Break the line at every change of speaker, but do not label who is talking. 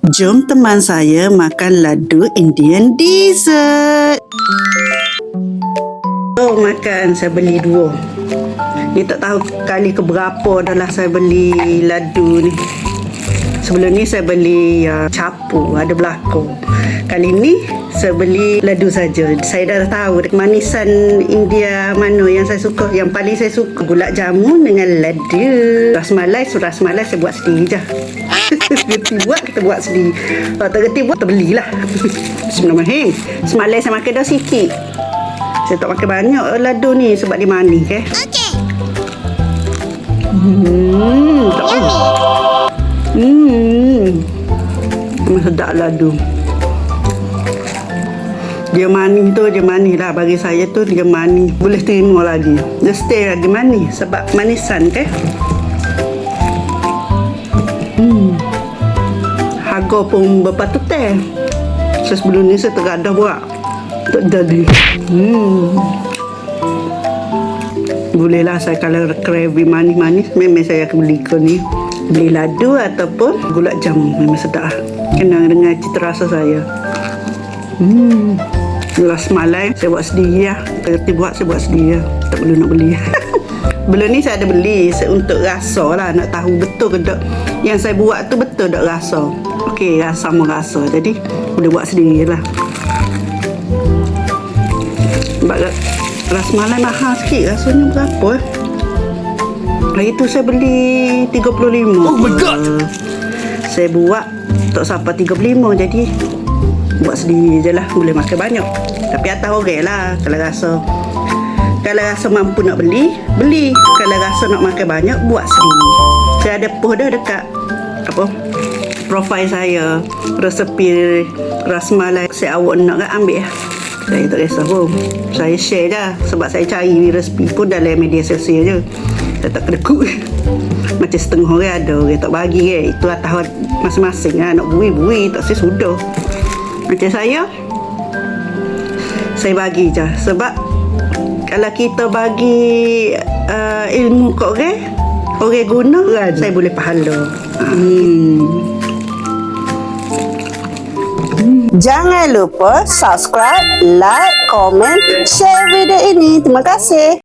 Jom teman saya makan ladu Indian dessert. Oh, makan. Saya beli 2. Ni tak tahu kali keberapa dah lah saya beli ladu ni. Sebelum ni saya beli capu, ada belakang. Kali ni saya beli ladu saja. Saya dah tahu manisan India mana yang saya suka. Yang paling saya suka gulab jamun dengan ladu. Rasmalai saya buat sendiri je. Gerti buat, kita buat sendiri. Kalau tak gerti buat, kita belilah. Bismillahirrahmanirrahim. Semalam saya makan dah sikit. Saya tak makan banyak ladu ni sebab dia manis ke.
Okey.
Memang sedap ladu. Dia manis tu, dia manis lah. Bagi saya tu dia manis. Boleh terima lagi. Dia stay lagi manis sebab manisan ke. Harga pun berpatut teh. Sebelum ni saya tergadah buat. Tak jadi. Bolehlah saya kalau craving manis-manis memang saya akan beli ke ni. Beli ladu ataupun gulab jamun. Memang sedap. Kena dengan cita rasa saya. Rasmalai saya buat sendiri lah. Kerti buat saya buat sendiri lah. Tak perlu nak beli. Belum ni saya ada beli untuk rasa lah. Nak tahu betul ke tak yang saya buat tu betul tak rasa. Okey, sama rasa. Jadi boleh buat sendiri lah. Sebab rasmalai mahal sikit. Rasanya berapa Hari tu saya beli 35.
Oh my god.
Saya buat tak sampai 35. Jadi buat sendiri je lah. Boleh makan banyak. Tapi atas orang lah. Kalau rasa mampu nak beli, beli. Kalau rasa nak makan banyak, buat sendiri. Saya ada post dah dekat profil saya, resepi rasmalai. Saya awak nak kan ambil lah. Saya tak kisah pun. Saya share dah. Sebab saya cari resepi pun dalam media sosial je. Saya tak kedekut. Macam setengah orang ada orang tak bagi ke. Itu atas masing-masing lah. Nak bui-bui tak saya sudah. Macam saya bagi je. Sebab kalau kita bagi ilmu kat orang guna, saya boleh pahala. Jangan lupa subscribe, like, komen, share video ini. Terima kasih.